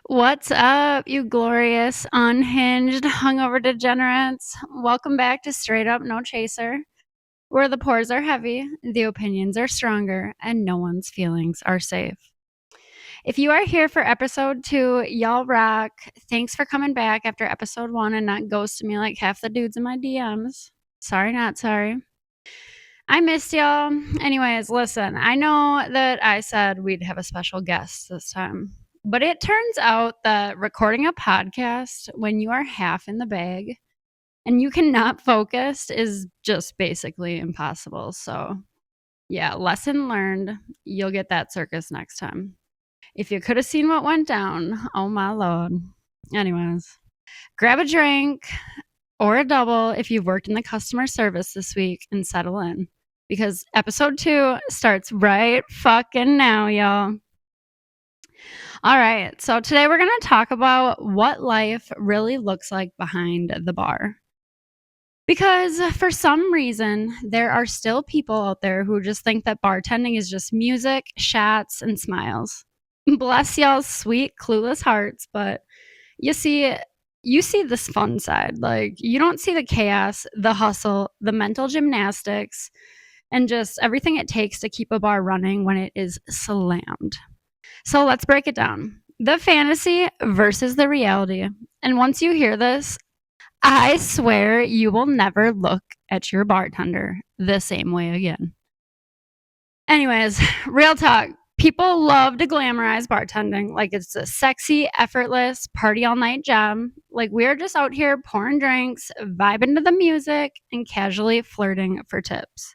What's up, you glorious, unhinged, hungover degenerates? Welcome back to Straight Up No Chaser, where the pours are heavy, the opinions are stronger, and no one's feelings are safe. If you are here for episode 2, y'all rock. Thanks for coming back after episode 1 and not ghosting me like half the dudes in my DMs. Sorry, not sorry. I missed y'all. Anyways, listen, I know that I said we'd have a special guest this time, but it turns out that recording a podcast when you are half in the bag and you cannot focus is just basically impossible. So, yeah, lesson learned. You'll get that circus next time. If you could have seen what went down, oh my lord. Anyways, grab a drink or a double if you've worked in the customer service this week and settle in, because episode 2 starts right fucking now, y'all. All right, so today we're going to talk about what life really looks like behind the bar. Because for some reason, there are still people out there who just think that bartending is just music, shots, and smiles. Bless y'all's sweet, clueless hearts, but you see this fun side. Like, you don't see the chaos, the hustle, the mental gymnastics, and just everything it takes to keep a bar running when it is slammed. So let's break it down. The fantasy versus the reality. And once you hear this, I swear you will never look at your bartender the same way again. Anyways, real talk. People love to glamorize bartending like it's a sexy, effortless, party all night job. Like we're just out here pouring drinks, vibing to the music, and casually flirting for tips.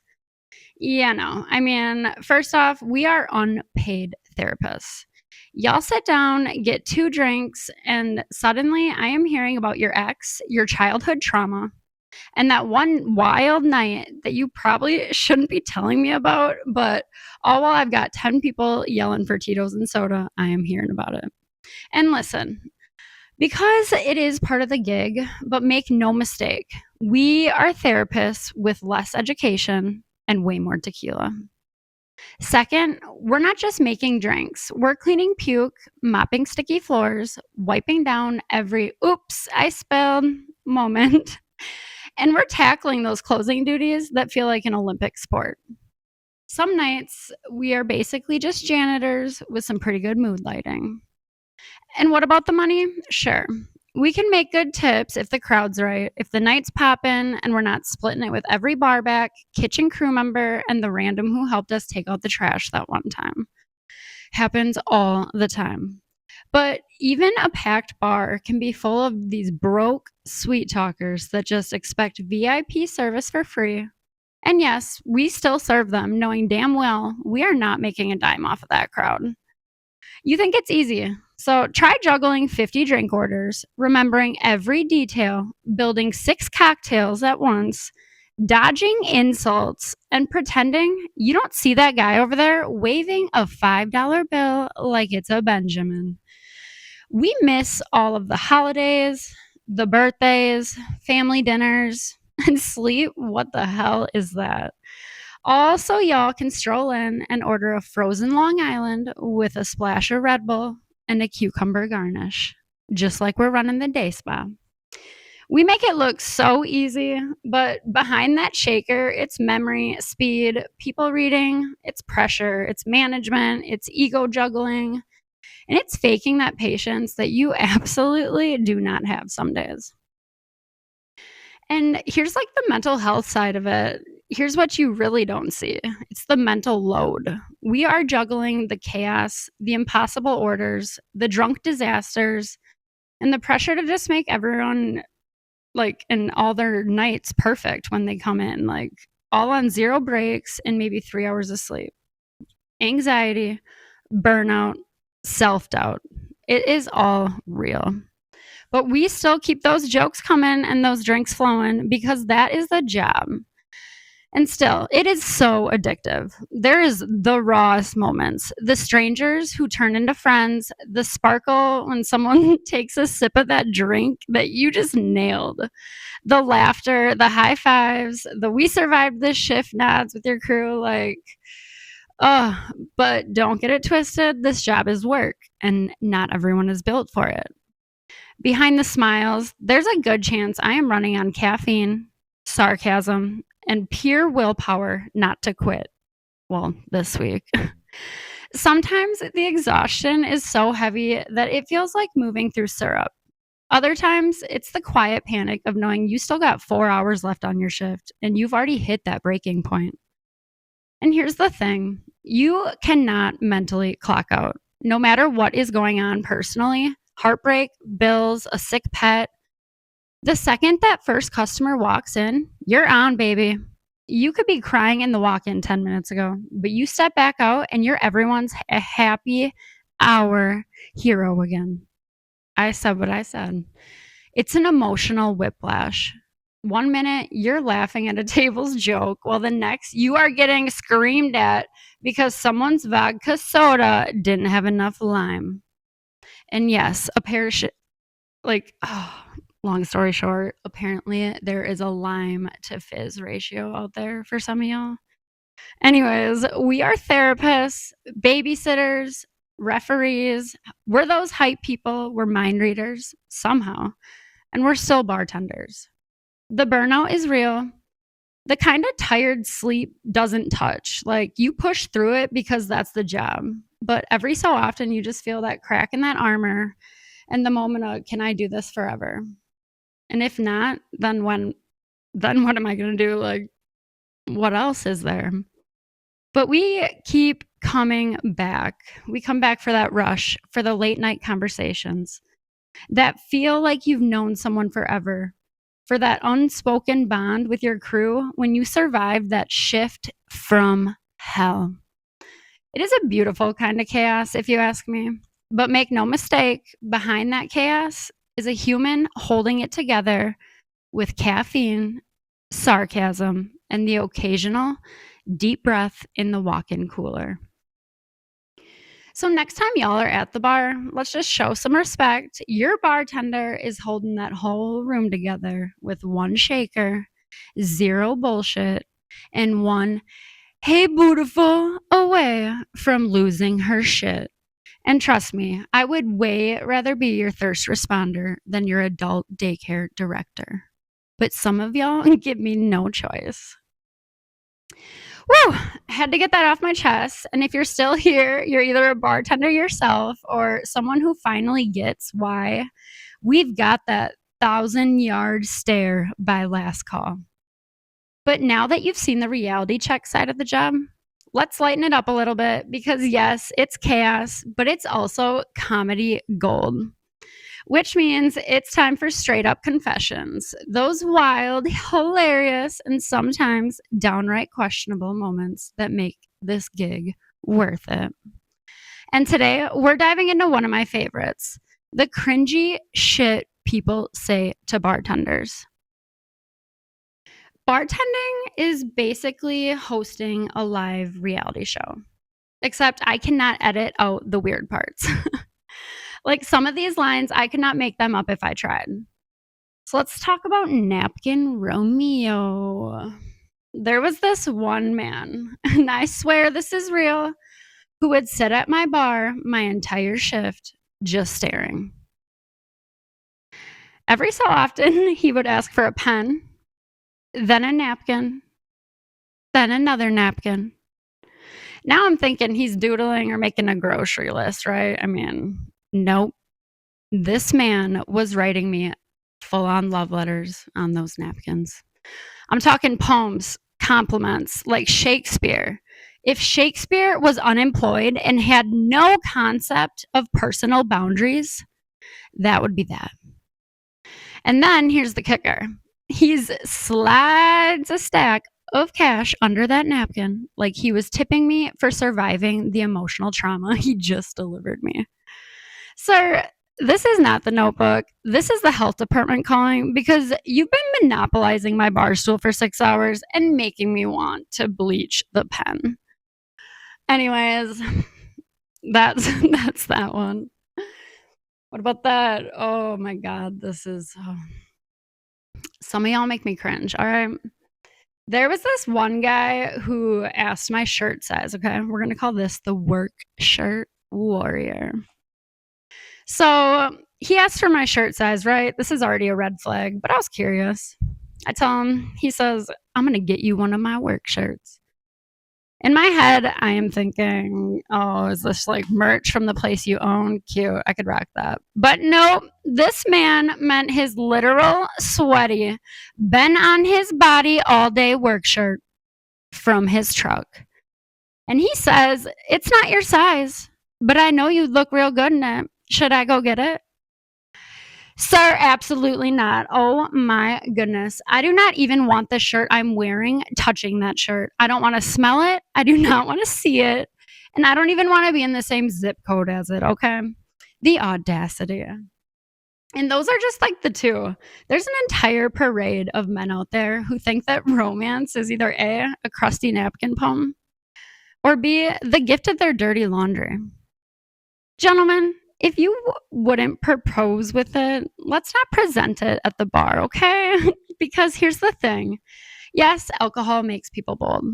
Yeah, no. I mean, first off, we are unpaid therapists. Y'all sit down, get 2 drinks, and suddenly I am hearing about your ex, your childhood trauma, and that one wild night that you probably shouldn't be telling me about, but all while I've got 10 people yelling for Tito's and soda, I am hearing about it. And listen, because it is part of the gig, but make no mistake, we are therapists with less education and way more tequila. Second, we're not just making drinks. We're cleaning puke, mopping sticky floors, wiping down every oops, I spilled moment. And we're tackling those closing duties that feel like an Olympic sport. Some nights, we are basically just janitors with some pretty good mood lighting. And what about the money? Sure. We can make good tips if the crowd's right, if the night's poppin', and we're not splitting it with every barback, kitchen crew member, and the random who helped us take out the trash that one time. Happens all the time. But even a packed bar can be full of these broke sweet talkers that just expect VIP service for free. And yes, we still serve them, knowing damn well we are not making a dime off of that crowd. You think it's easy. So try juggling 50 drink orders, remembering every detail, building 6 cocktails at once, dodging insults, and pretending you don't see that guy over there waving a $5 bill like it's a Benjamin. We miss all of the holidays, the birthdays, family dinners, and sleep. What the hell is that? Also, y'all can stroll in and order a frozen Long Island with a splash of Red Bull and a cucumber garnish, just like we're running the day spa. We make it look so easy, but behind that shaker, it's memory, speed, people reading, it's pressure, it's management, it's ego juggling, and it's faking that patience that you absolutely do not have some days. And here's like the mental health side of it. Here's what you really don't see. It's the mental load. We are juggling the chaos, the impossible orders, the drunk disasters, and the pressure to just make everyone like and all their nights perfect when they come in, like all on 0 breaks and maybe 3 hours of sleep. Anxiety, burnout, self-doubt. It is all real. But we still keep those jokes coming and those drinks flowing because that is the job. And still, it is so addictive. There is the rawest moments, the strangers who turn into friends, the sparkle when someone takes a sip of that drink that you just nailed, the laughter, the high fives, the we survived this shift nods with your crew. Like, But don't get it twisted. This job is work, and not everyone is built for it. Behind the smiles, there's a good chance I am running on caffeine, sarcasm, and pure willpower not to quit. Well, this week. Sometimes the exhaustion is so heavy that it feels like moving through syrup. Other times, it's the quiet panic of knowing you still got 4 hours left on your shift and you've already hit that breaking point. And here's the thing, you cannot mentally clock out. No matter what is going on personally, heartbreak, bills, a sick pet, the second that first customer walks in, you're on, baby. You could be crying in the walk in 10 minutes ago, but you step back out and you're everyone's a happy hour hero again. I said what I said. It's an emotional whiplash. 1 minute, you're laughing at a table's joke, while the next, you are getting screamed at because someone's vodka soda didn't have enough lime. And yes, a pair of long story short, apparently there is a lime to fizz ratio out there for some of y'all. Anyways, we are therapists, babysitters, referees. We're those hype people. We're mind readers somehow, and we're still bartenders. The burnout is real. The kind of tired sleep doesn't touch. Like you push through it because that's the job. But every so often, you just feel that crack in that armor and the moment of, can I do this forever? And if not, then what am I going to do? Like, what else is there? But we keep coming back. We come back for that rush, for the late night conversations that feel like you've known someone forever, for that unspoken bond with your crew when you survive that shift from hell. It is a beautiful kind of chaos, if you ask me. But make no mistake, behind that chaos is a human holding it together with caffeine, sarcasm, and the occasional deep breath in the walk in cooler. So, next time y'all are at the bar, let's just show some respect. Your bartender is holding that whole room together with one shaker, zero bullshit, and one, hey, beautiful, away from losing her shit. And trust me, I would way rather be your thirst responder than your adult daycare director. But some of y'all give me no choice. Woo! Had to get that off my chest. And if you're still here, you're either a bartender yourself or someone who finally gets why we've got that 1,000-yard stare by last call. But now that you've seen the reality check side of the job, let's lighten it up a little bit because, yes, it's chaos, but it's also comedy gold. Which means it's time for straight up confessions. Those wild, hilarious, and sometimes downright questionable moments that make this gig worth it. And today we're diving into one of my favorites, the cringy shit people say to bartenders. Bartending is basically hosting a live reality show, except I cannot edit out the weird parts. Like some of these lines, I could not make them up if I tried. So let's talk about Napkin Romeo. There was this one man, and I swear this is real, who would sit at my bar my entire shift just staring. Every so often, he would ask for a pen, then a napkin, then another napkin. Now I'm thinking he's doodling or making a grocery list, right? I mean, nope. This man was writing me full on love letters on those napkins. I'm talking poems, compliments, like Shakespeare. If Shakespeare was unemployed and had no concept of personal boundaries, that would be that. And then here's the kicker. He's slides a stack of cash under that napkin like he was tipping me for surviving the emotional trauma he just delivered me. Sir, this is not the Notebook. This is the health department calling because you've been monopolizing my bar stool for 6 hours and making me want to bleach the pen. Anyways, that's that one. What about that? Oh my God, this is some of y'all make me cringe. All right. There was this one guy who asked my shirt size. Okay, we're going to call this the work shirt warrior. So he asked for my shirt size, right? This is already a red flag, but I was curious. I tell him, he says, I'm going to get you one of my work shirts. In my head, I am thinking, oh, is this like merch from the place you own? Cute. I could rock that. But no, this man meant his literal, sweaty, been on his body all day work shirt from his truck. And he says, it's not your size, but I know you look real good in it. Should I go get it? Sir, absolutely not. Oh my goodness. I do not even want the shirt I'm wearing touching that shirt. I don't want to smell it. I do not want to see it. And I don't even want to be in the same zip code as it, okay? The audacity. And those are just like the two. There's an entire parade of men out there who think that romance is either a crusty napkin poem, or B, the gift of their dirty laundry. Gentlemen, if you wouldn't propose with it, let's not present it at the bar, okay? Because here's the thing. Yes, alcohol makes people bold.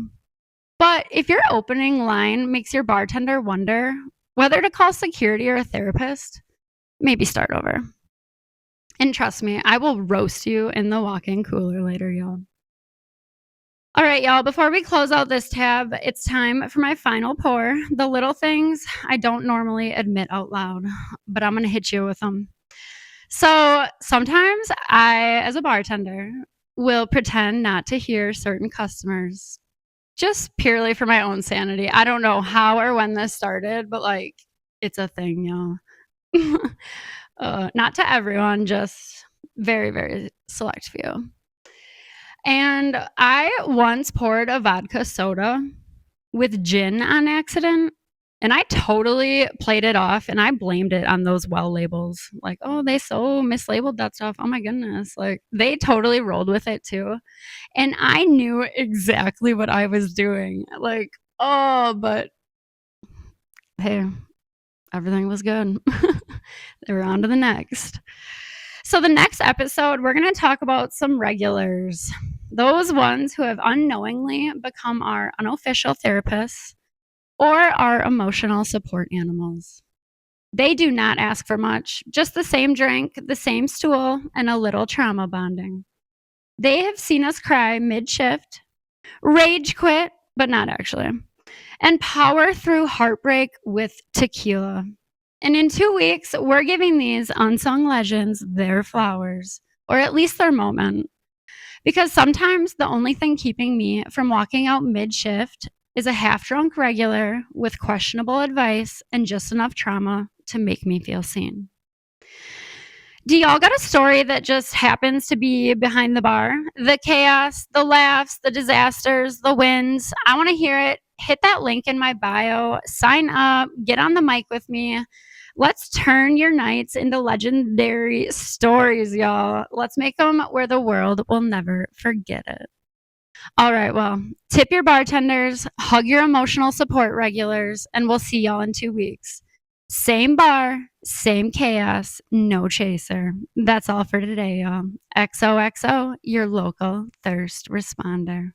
But if your opening line makes your bartender wonder whether to call security or a therapist, maybe start over. And trust me, I will roast you in the walk-in cooler later, y'all. All right, y'all, before we close out this tab, it's time for my final pour. The little things I don't normally admit out loud, but I'm going to hit you with them. So sometimes I, as a bartender, will pretend not to hear certain customers just purely for my own sanity. I don't know how or when this started, but like it's a thing, y'all. Not to everyone, just very, very select few. And I once poured a vodka soda with gin on accident. And I totally played it off and I blamed it on those well labels. Like, oh, they so mislabeled that stuff. Oh my goodness. Like, they totally rolled with it too. And I knew exactly what I was doing. Like, oh, but hey, everything was good. They were on to the next. So, the next episode, we're going to talk about some regulars, those ones who have unknowingly become our unofficial therapists or our emotional support animals. They do not ask for much, just the same drink, the same stool, and a little trauma bonding. They have seen us cry mid-shift, rage quit, but not actually, and power through heartbreak with tequila. And in 2 weeks, we're giving these unsung legends their flowers, or at least their moment. Because sometimes the only thing keeping me from walking out mid-shift is a half-drunk regular with questionable advice and just enough trauma to make me feel seen. Do y'all got a story that just happens to be behind the bar? The chaos, the laughs, the disasters, the wins. I want to hear it. Hit that link in my bio. Sign up. Get on the mic with me. Let's turn your nights into legendary stories, y'all. Let's make them where the world will never forget it. All right, well, tip your bartenders, hug your emotional support regulars, and we'll see y'all in 2 weeks. Same bar, same chaos, no chaser. That's all for today, y'all. XOXO, your local thirst responder.